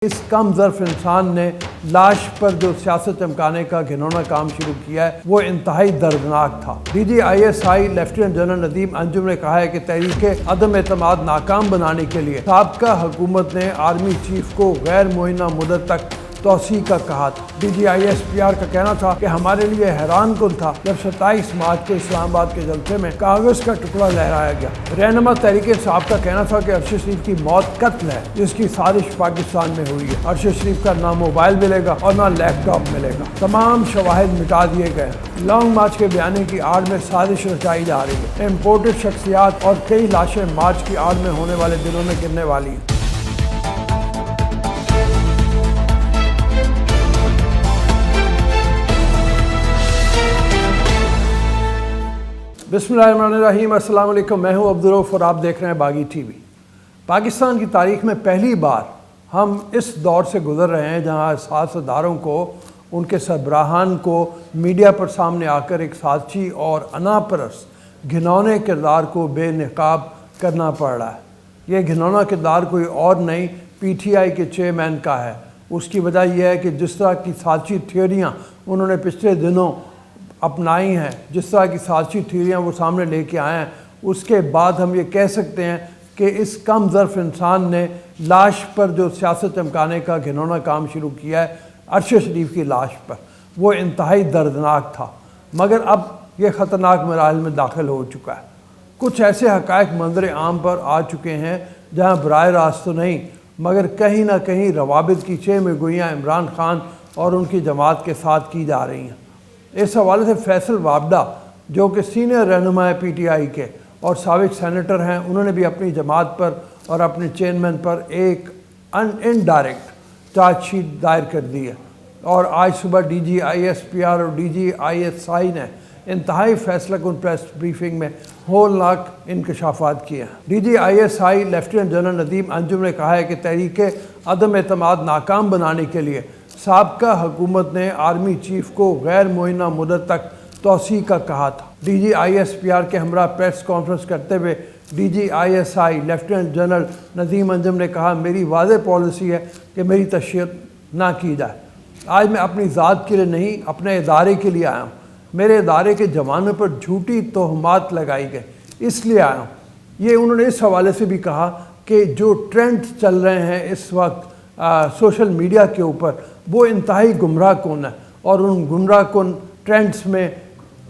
اس کم ظرف انسان نے لاش پر جو سیاست چمکانے کا گھنونا کام شروع کیا ہے وہ انتہائی دردناک تھا۔ DGISI لیفٹیننٹ جنرل ندیم انجم نے کہا ہے کہ تحریک عدم اعتماد ناکام بنانے کے لیے سابقہ حکومت نے آرمی چیف کو غیر معینہ مدت تک توسیع کا کہا تھا۔ DGISPR کا کہنا تھا کہ ہمارے لیے حیران کن تھا جب 27 مارچ کو اسلام آباد کے جلسے میں کاغذ کا ٹکڑا لہرایا گیا۔ رہنما تحریک انصاف کا کہنا تھا کہ ارشد شریف کی موت قتل ہے جس کی سازش پاکستان میں ہوئی ہے۔ ارشد شریف کا نہ موبائل ملے گا اور نہ لیپ ٹاپ ملے گا، تمام شواہد مٹا دیے گئے۔ لانگ مارچ کے بیانے کی آڑ میں سازش رچائی جا رہی ہے۔ امپورٹڈ شخصیات اور کئی لاشیں مارچ کی آڑ میں ہونے والے دنوں میں گرنے والی ہیں۔ بسم اللہ الرحمن الرحیم، السلام علیکم، میں ہوں عبدالرؤف اور آپ دیکھ رہے ہیں باغی ٹی وی۔ پاکستان کی تاریخ میں پہلی بار ہم اس دور سے گزر رہے ہیں جہاں سیاستدانوں کو، ان کے سربراہان کو میڈیا پر سامنے آ کر ایک سازشی اور انا پرست گھنونے کردار کو بے نقاب کرنا پڑ رہا ہے۔ یہ گھنونا کردار کوئی اور نہیں، PTI کے چیئرمین کا ہے۔ اس کی وجہ یہ ہے کہ جس طرح کی سازشی تھیوریاں انہوں نے پچھلے دنوں اپنائی ہیں، جس طرح کی سازشی تھیوریاں وہ سامنے لے کے آئے ہیں، اس کے بعد ہم یہ کہہ سکتے ہیں کہ اس کم ظرف انسان نے لاش پر جو سیاست چمکانے کا گھنونا کام شروع کیا ہے ارشد شریف کی لاش پر، وہ انتہائی دردناک تھا، مگر اب یہ خطرناک مراحل میں داخل ہو چکا ہے۔ کچھ ایسے حقائق منظر عام پر آ چکے ہیں جہاں براہ راست تو نہیں مگر کہیں نہ کہیں روابط کی چہ میں گوئیاں عمران خان اور ان کی جماعت کے ساتھ کی جا رہی ہیں۔ اس حوالے سے فیصل وابڈہ جو کہ سینئر رہنما ہے PTI کے اور سابق سینیٹر ہیں، انہوں نے بھی اپنی جماعت پر اور اپنے چیئرمین پر ایک انڈائریکٹ چارج شیٹ دائر کر دی ہے، اور آج صبح DGISPR اور DGISI نے انتہائی فیصلہ کن پریس بریفنگ میں ہولناک انکشافات کیے ہیں۔ DGISI لیفٹیننٹ جنرل ندیم انجم نے کہا ہے کہ تحریک عدم اعتماد ناکام بنانے کے لیے سابقہ حکومت نے آرمی چیف کو غیر معینہ مدت تک توسیع کا کہا تھا۔ DGISPR کے ہمراہ پریس کانفرنس کرتے ہوئے DGISI لیفٹیننٹ جنرل ندیم انجم نے کہا، میری واضح پالیسی ہے کہ میری تشہیر نہ کی جائے۔ آج میں اپنی ذات کے لیے نہیں، اپنے ادارے کے لیے آیا ہوں۔ میرے ادارے کے جوانوں پر جھوٹی تہمات لگائی گئی، اس لیے آیا ہوں۔ یہ انہوں نے اس حوالے سے بھی کہا کہ جو ٹرینڈ چل رہے ہیں اس وقت سوشل میڈیا کے اوپر وہ انتہائی گمراہ کن ہے، اور ان گمراہ کن ٹرینڈز میں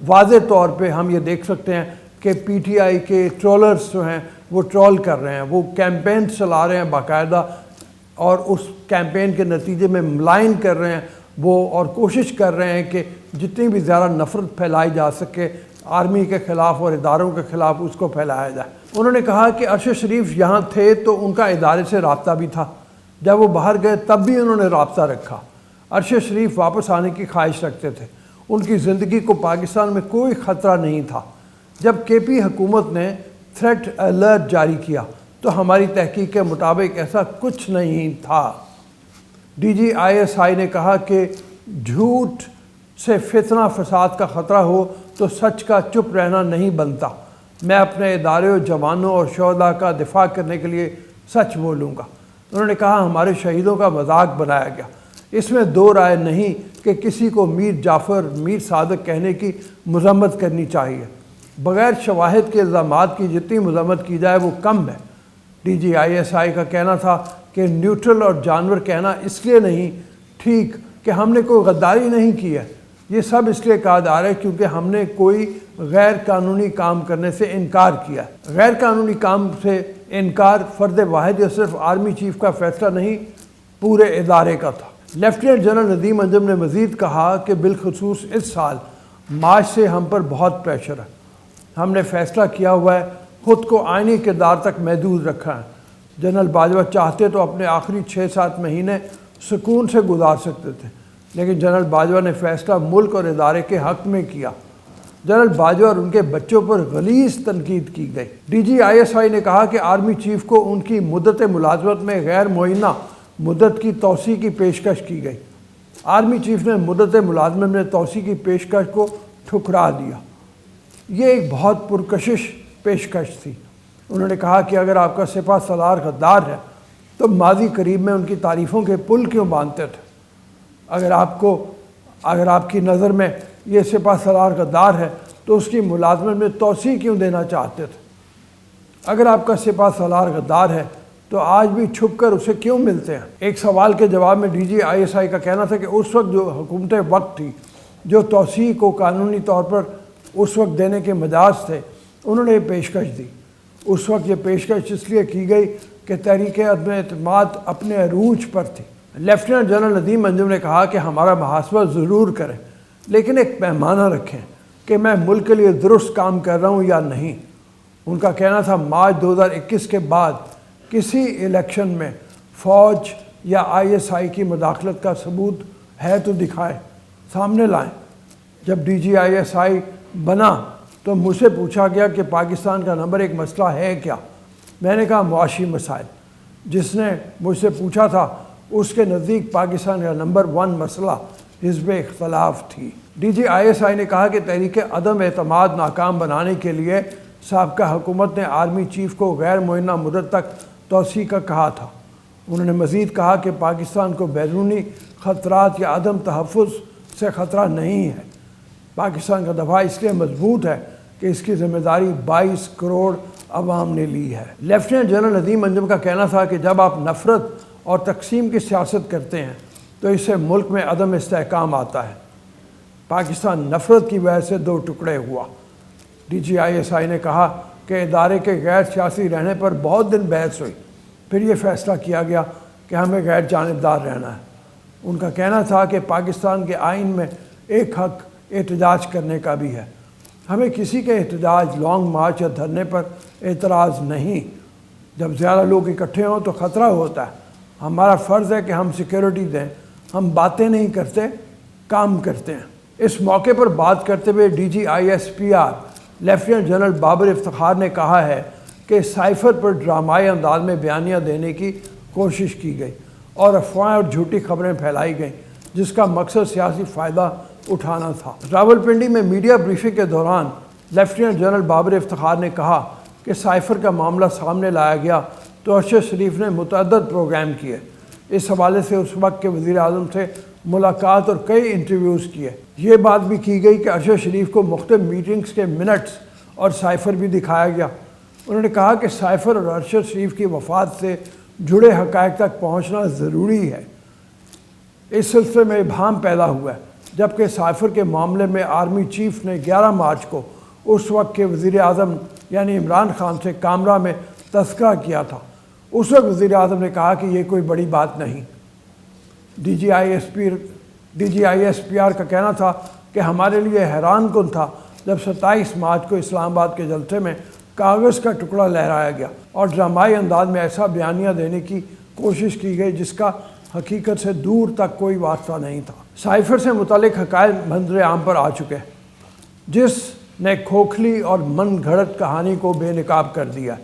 واضح طور پہ ہم یہ دیکھ سکتے ہیں کہ PTI کے ٹرولرز جو ہیں وہ ٹرول کر رہے ہیں، وہ کیمپین چلا رہے ہیں باقاعدہ، اور اس کیمپین کے نتیجے میں ملائن کر رہے ہیں وہ، اور کوشش کر رہے ہیں کہ جتنی بھی زیادہ نفرت پھیلائی جا سکے آرمی کے خلاف اور اداروں کے خلاف اس کو پھیلایا جائے۔ انہوں نے کہا کہ ارشد شریف یہاں تھے تو ان کا ادارے سے رابطہ بھی تھا، جب وہ باہر گئے تب بھی انہوں نے رابطہ رکھا۔ ارشد شریف واپس آنے کی خواہش رکھتے تھے، ان کی زندگی کو پاکستان میں کوئی خطرہ نہیں تھا۔ جب KP حکومت نے تھریٹ الرٹ جاری کیا تو ہماری تحقیق کے مطابق ایسا کچھ نہیں تھا۔ DGISI نے کہا کہ جھوٹ سے فتنہ فساد کا خطرہ ہو تو سچ کا چپ رہنا نہیں بنتا۔ میں اپنے ادارے اور جوانوں اور شہداء کا دفاع کرنے کے لیے سچ بولوں گا۔ انہوں نے کہا ہمارے شہیدوں کا مذاق بنایا گیا، اس میں دو رائے نہیں کہ کسی کو میر جعفر، میر صادق کہنے کی مذمت کرنی چاہیے۔ بغیر شواہد کے الزامات کی جتنی مذمت کی جائے وہ کم ہے۔ DGISI کا کہنا تھا کہ نیوٹرل اور جانور کہنا اس لیے نہیں ٹھیک کہ ہم نے کوئی غداری نہیں کی ہے، یہ سب اس لیے کہا جا رہا ہے کیونکہ ہم نے کوئی غیر قانونی کام کرنے سے انکار کیا ہے۔ غیر قانونی کام سے انکار فرد واحد یا صرف آرمی چیف کا فیصلہ نہیں، پورے ادارے کا تھا۔ لیفٹیننٹ جنرل ندیم انجم نے مزید کہا کہ بالخصوص اس سال مارچ سے ہم پر بہت پریشر ہے۔ ہم نے فیصلہ کیا ہوا ہے خود کو آئینی کردار تک محدود رکھا ہے۔ جنرل باجوہ چاہتے تو اپنے آخری 6-7 مہینے سکون سے گزار سکتے تھے، لیکن جنرل باجوہ نے فیصلہ ملک اور ادارے کے حق میں کیا۔ جنرل باجوہ اور ان کے بچوں پر غلیظ تنقید کی گئی۔ DGISI نے کہا کہ آرمی چیف کو ان کی مدت ملازمت میں غیر معینہ مدت کی توسیع کی پیشکش کی گئی۔ آرمی چیف نے مدت ملازمت میں توسیع کی پیشکش کو ٹھکرا دیا۔ یہ ایک بہت پرکشش پیشکش تھی۔ انہوں نے کہا کہ اگر آپ کا سپہ سالار غدار ہے تو ماضی قریب میں ان کی تعریفوں کے پل کیوں باندھتے تھے؟ اگر آپ کی نظر میں یہ سپہ سالار غدار ہے تو اس کی ملازمت میں توسیع کیوں دینا چاہتے تھے؟ اگر آپ کا سپہ سالار غدار ہے تو آج بھی چھپ کر اسے کیوں ملتے ہیں؟ ایک سوال کے جواب میں ڈی جی آئی ایس آئی کا کہنا تھا کہ اس وقت جو حکومت وقت تھی جو توسیع کو قانونی طور پر اس وقت دینے کے مجاز تھے، انہوں نے یہ پیشکش دی۔ اس وقت یہ پیشکش اس لیے کی گئی کہ تحریک عدم اعتماد اپنے عروج پر تھی۔ لیفٹیننٹ جنرل ندیم انجم نے کہا کہ ہمارا محاسبہ ضرور کریں لیکن ایک پیمانہ رکھیں کہ میں ملک کے لیے درست کام کر رہا ہوں یا نہیں۔ ان کا کہنا تھا مارچ 2021 کے بعد کسی الیکشن میں فوج یا آئی ایس آئی کی مداخلت کا ثبوت ہے تو دکھائیں، سامنے لائیں۔ جب ڈی جی آئی ایس آئی بنا تو مجھ سے پوچھا گیا کہ پاکستان کا نمبر ایک مسئلہ ہے کیا؟ میں نے کہا معاشی مسائل۔ جس نے مجھ سے پوچھا تھا اس کے نزدیک پاکستان کا نمبر 1 مسئلہ حزب اختلاف تھی۔ ڈی جی آئی ایس آئی نے کہا کہ تحریک عدم اعتماد ناکام بنانے کے لیے سابقہ حکومت نے آرمی چیف کو غیر معینہ مدت تک توسیع کا کہا تھا۔ انہوں نے مزید کہا کہ پاکستان کو بیرونی خطرات یا عدم تحفظ سے خطرہ نہیں ہے۔ پاکستان کا دفاع اس لیے مضبوط ہے کہ اس کی ذمہ داری 22 کروڑ عوام نے لی ہے۔ لیفٹیننٹ جنرل ندیم انجم کا کہنا تھا کہ جب آپ نفرت اور تقسیم کی سیاست کرتے ہیں تو اس سے ملک میں عدم استحکام آتا ہے۔ پاکستان نفرت کی وجہ سے 2 ٹکڑے ہوا۔ ڈی جی آئی ایس آئی نے کہا کہ ادارے کے غیر سیاسی رہنے پر بہت دن بحث ہوئی، پھر یہ فیصلہ کیا گیا کہ ہمیں غیر جانبدار رہنا ہے۔ ان کا کہنا تھا کہ پاکستان کے آئین میں ایک حق احتجاج کرنے کا بھی ہے۔ ہمیں کسی کے احتجاج، لانگ مارچ یا دھرنے پر اعتراض نہیں۔ جب زیادہ لوگ اکٹھے ہوں تو خطرہ ہوتا ہے۔ ہمارا فرض ہے کہ ہم سیکیورٹی دیں، ہم باتیں نہیں کرتے، کام کرتے ہیں۔ اس موقع پر بات کرتے ہوئے D G I S P R lieutenant general Babar Iftikhar نے کہا ہے کہ سائفر پر ڈرامائی انداز میں بیانیہ دینے کی کوشش کی گئی اور افواہیں اور جھوٹی خبریں پھیلائی گئیں جس کا مقصد سیاسی فائدہ اٹھانا تھا۔ راولپنڈی میں میڈیا بریفنگ کے دوران لیفٹیننٹ جنرل بابر افتخار نے کہا کہ سائفر کا معاملہ سامنے لایا گیا تو ارشد شریف نے متعدد پروگرام کیے۔ اس حوالے سے اس وقت کے وزیر اعظم سے ملاقات اور کئی انٹرویوز کیے۔ یہ بات بھی کی گئی کہ ارشد شریف کو مختلف میٹنگز کے منٹس اور سائفر بھی دکھایا گیا۔ انہوں نے کہا کہ سائفر اور ارشد شریف کی وفات سے جڑے حقائق تک پہنچنا ضروری ہے۔ اس سلسلے میں ابہام پیدا ہوا ہے، جبکہ سائفر کے معاملے میں آرمی چیف نے 11 مارچ کو اس وقت کے وزیر اعظم یعنی عمران خان سے کامرہ میں تذکرہ کیا تھا۔ اس وقت وزیر اعظم نے کہا کہ یہ کوئی بڑی بات نہیں۔ D G I S P R کا کہنا تھا کہ ہمارے لیے حیران کن تھا جب 27 مارچ کو اسلام آباد کے جلسے میں کاغذ کا ٹکڑا لہرایا گیا اور ڈرامائی انداز میں ایسا بیانیہ دینے کی کوشش کی گئی جس کا حقیقت سے دور تک کوئی واسطہ نہیں تھا۔ سائفر سے متعلق حقائق منظر عام پر آ چکے ہیں، جس نے کھوکھلی اور من گھڑت کہانی کو بے نقاب کر دیا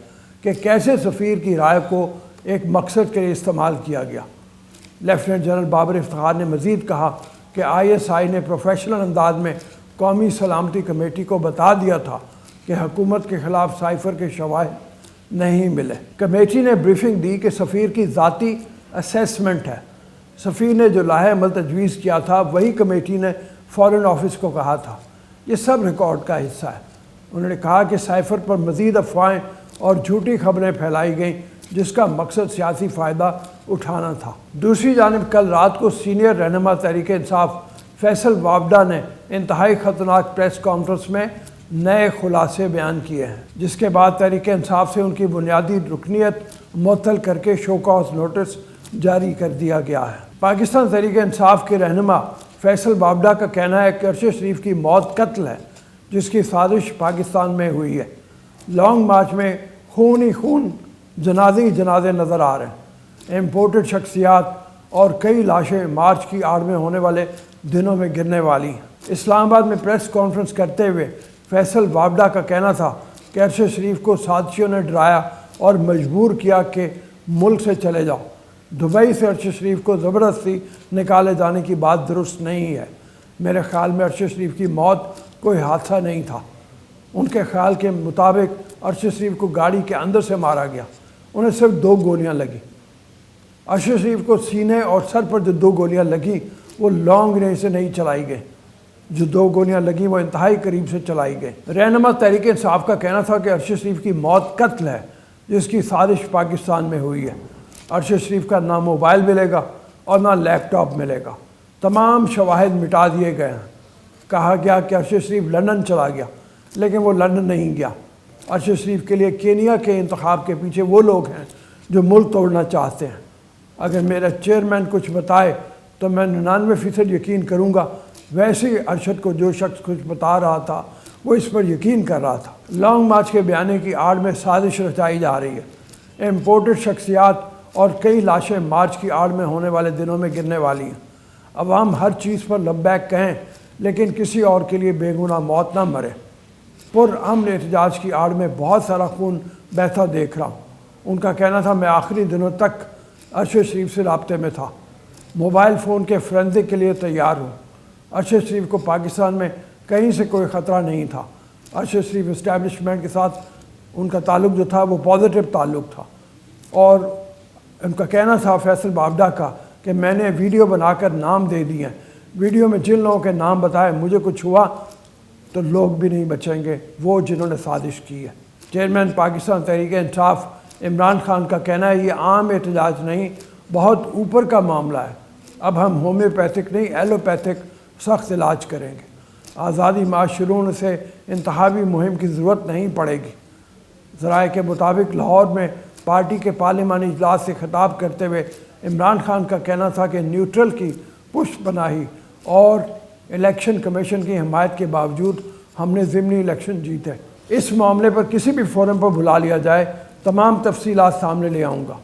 کہ کیسے سفیر کی رائے کو ایک مقصد کے لیے استعمال کیا گیا۔ لیفٹیننٹ جنرل بابر افتخار نے مزید کہا کہ آئی ایس آئی نے پروفیشنل انداز میں قومی سلامتی کمیٹی کو بتا دیا تھا کہ حکومت کے خلاف سائفر کے شواہد نہیں ملے۔ کمیٹی نے بریفنگ دی کہ سفیر کی ذاتی اسیسمنٹ ہے۔ سفیر نے جو لائحہ عمل تجویز کیا تھا وہی کمیٹی نے فارن آفس کو کہا تھا۔ یہ سب ریکارڈ کا حصہ ہے۔ انہوں نے کہا کہ سائفر پر مزید افواہیں اور جھوٹی خبریں پھیلائی گئیں جس کا مقصد سیاسی فائدہ اٹھانا تھا۔ دوسری جانب کل رات کو سینئر رہنما تحریک انصاف فیصل وابڈا نے انتہائی خطرناک پریس کانفرنس میں نئے خلاصے بیان کیے ہیں، جس کے بعد تحریک انصاف سے ان کی بنیادی رکنیت معطل کر کے شو کاز نوٹس جاری کر دیا گیا ہے۔ پاکستان تحریک انصاف کے رہنما فیصل وابڈا کا کہنا ہے کہ ارشد شریف کی موت قتل ہے جس کی سازش پاکستان میں ہوئی ہے۔ لانگ مارچ میں خون ہی خون، جنازے ہی جنازے نظر آ رہے ہیں۔ امپورٹڈ شخصیات اور کئی لاشیں مارچ کی آڑ میں ہونے والے دنوں میں گرنے والی ہیں۔ اسلام آباد میں پریس کانفرنس کرتے ہوئے فیصل وابڈا کا کہنا تھا کہ ارشد شریف کو سازشیوں نے ڈرایا اور مجبور کیا کہ ملک سے چلے جاؤ۔ دبئی سے ارشد شریف کو زبردستی نکالے جانے کی بات درست نہیں ہے۔ میرے خیال میں ارشد شریف کی موت کوئی حادثہ نہیں تھا۔ ان کے خیال کے مطابق ارشد شریف کو گاڑی کے اندر سے مارا گیا۔ انہیں صرف 2 گولیاں لگیں۔ ارشد شریف کو سینے اور سر پر جو 2 گولیاں لگیں وہ لانگ رینج سے نہیں چلائی گئیں، جو 2 گولیاں لگیں وہ انتہائی قریب سے چلائی گئیں۔ رہنما تحریک انصاف کا کہنا تھا کہ ارشد شریف کی موت قتل ہے جس کی سازش پاکستان میں ہوئی ہے۔ ارشد شریف کا نہ موبائل ملے گا اور نہ لیپ ٹاپ ملے گا، تمام شواہد مٹا دیے گئے ہیں۔ کہا گیا کہ ارشد شریف لندن چلا گیا، لیکن وہ لندن نہیں گیا۔ ارشد شریف کے لیے کینیا کے انتخاب کے پیچھے وہ لوگ ہیں جو ملک توڑنا چاہتے ہیں۔ اگر میرا چیئرمین کچھ بتائے تو میں 99% یقین کروں گا، ویسے ہی ارشد کو جو شخص کچھ بتا رہا تھا وہ اس پر یقین کر رہا تھا۔ لانگ مارچ کے بیانے کی آڑ میں سازش رچائی جا رہی ہے۔ امپورٹڈ شخصیات اور کئی لاشیں مارچ کی آڑ میں ہونے والے دنوں میں گرنے والی ہیں۔ عوام ہر چیز پر لبیک کہیں لیکن کسی اور کے لیے بے گناہ موت نہ مرے۔ پرامن احتجاج کی آڑ میں بہت سارا خون بہتا دیکھ رہا ہوں۔ ان کا کہنا تھا میں آخری دنوں تک ارشد شریف سے رابطے میں تھا، موبائل فون کے فرینزک کے لیے تیار ہوں۔ ارشد شریف کو پاکستان میں کہیں سے کوئی خطرہ نہیں تھا۔ ارشد شریف اسٹیبلشمنٹ کے ساتھ ان کا تعلق جو تھا وہ پازیٹیو تعلق تھا، اور ان کا کہنا تھا فیصل بابڈا کا کہ میں نے ویڈیو بنا کر نام دے دیے ہیں، ویڈیو میں جن لوگوں کے نام بتائے مجھے کچھ ہوا تو لوگ بھی نہیں بچیں گے، وہ جنہوں نے سازش کی ہے۔ چیئرمین پاکستان تحریک انصاف عمران خان کا کہنا ہے یہ عام احتجاج نہیں، بہت اوپر کا معاملہ ہے، اب ہم ہومیوپیتھک نہیں ایلوپیتھک سخت علاج کریں گے۔ آزادی مارچ شروع ہونے سے انتخابی مہم کی ضرورت نہیں پڑے گی۔ ذرائع کے مطابق لاہور میں پارٹی کے پارلیمانی اجلاس سے خطاب کرتے ہوئے عمران خان کا کہنا تھا کہ نیوٹرل کی پشت پناہی اور الیکشن کمیشن کی حمایت کے باوجود ہم نے ضمنی الیکشن جیتے۔ اس معاملے پر کسی بھی فورم پر بلا لیا جائے تمام تفصیلات سامنے لے آؤں گا۔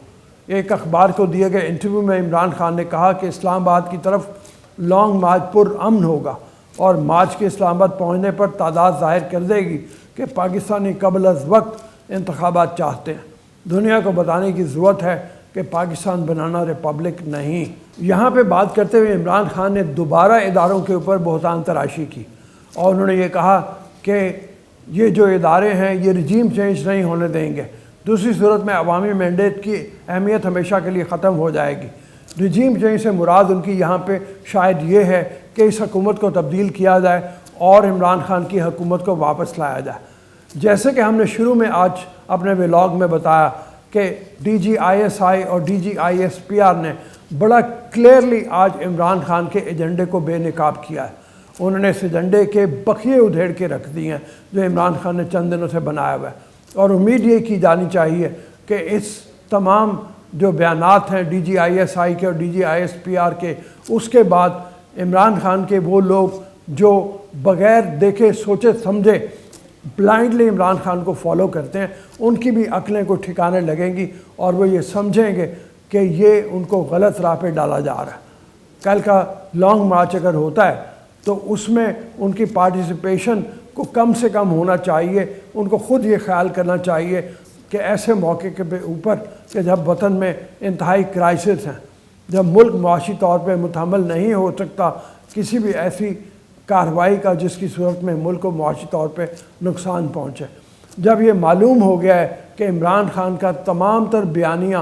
ایک اخبار کو دیے گئے انٹرویو میں عمران خان نے کہا کہ اسلام آباد کی طرف لانگ مارچ پرامن ہوگا اور مارچ کے اسلام آباد پہنچنے پر تعداد ظاہر کر دے گی کہ پاکستانی قبل از وقت انتخابات چاہتے ہیں۔ دنیا کو بتانے کی ضرورت ہے کہ پاکستان بنانا ریپبلک نہیں۔ یہاں پہ بات کرتے ہوئے عمران خان نے دوبارہ اداروں کے اوپر بہتان تراشی کی اور انہوں نے یہ کہا کہ یہ جو ادارے ہیں یہ رجیم چینج نہیں ہونے دیں گے، دوسری صورت میں عوامی مینڈیٹ کی اہمیت ہمیشہ کے لیے ختم ہو جائے گی۔ رجیم چینج سے مراد ان کی یہاں پہ شاید یہ ہے کہ اس حکومت کو تبدیل کیا جائے اور عمران خان کی حکومت کو واپس لایا جائے۔ جیسے کہ ہم نے شروع میں آج اپنے ولاگ میں بتایا کہ D G I S I اور D G I S P R نے بڑا کلیئرلی آج عمران خان کے ایجنڈے کو بے نقاب کیا ہے۔ انہوں نے اس ایجنڈے کے بقیے ادھیڑ کے رکھ دیے ہیں جو عمران خان نے چند دنوں سے بنایا ہوا ہے، اور امید یہ کی جانی چاہیے کہ اس تمام جو بیانات ہیں D G I S I کے اور D G I S P R کے، اس کے بعد عمران خان کے وہ لوگ جو بغیر دیکھے سوچے سمجھے بلائنڈلی عمران خان کو فالو کرتے ہیں، ان کی بھی عقلیں کو ٹھکانے لگیں گی اور وہ یہ سمجھیں گے کہ یہ ان کو غلط راہ پہ ڈالا جا رہا ہے۔ کل کا لانگ مارچ اگر ہوتا ہے تو اس میں ان کی پارٹیسپیشن کو کم سے کم ہونا چاہیے۔ ان کو خود یہ خیال کرنا چاہیے کہ ایسے موقع کے اوپر کہ جب وطن میں انتہائی کرائسس ہیں، جب ملک معاشی طور پہ متحمل نہیں ہو سکتا کسی بھی ایسی کارروائی کا جس کی صورت میں ملک کو معاشی طور پہ نقصان پہنچے، جب یہ معلوم ہو گیا ہے کہ عمران خان کا تمام تر بیانیہ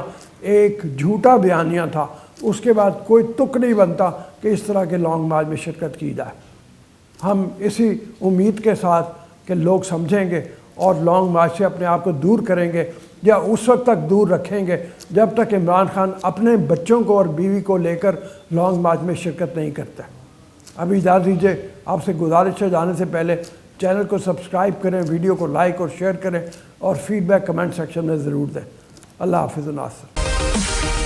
ایک جھوٹا بیانیہ تھا، اس کے بعد کوئی تک نہیں بنتا کہ اس طرح کے لانگ مارچ میں شرکت کی جائے۔ ہم اسی امید کے ساتھ کہ لوگ سمجھیں گے اور لانگ مارچ سے اپنے آپ کو دور کریں گے، یا اس وقت تک دور رکھیں گے جب تک عمران خان اپنے بچوں کو اور بیوی کو لے کر لانگ مارچ میں شرکت نہیں کرتا۔ ابھی اجازت دیجیے، آپ سے گزارش ہے جانے سے پہلے چینل کو سبسکرائب کریں، ویڈیو کو لائک اور شیئر کریں اور فیڈ بیک کمنٹ سیکشن میں ضرور دیں۔ اللہ حافظ و ناصر۔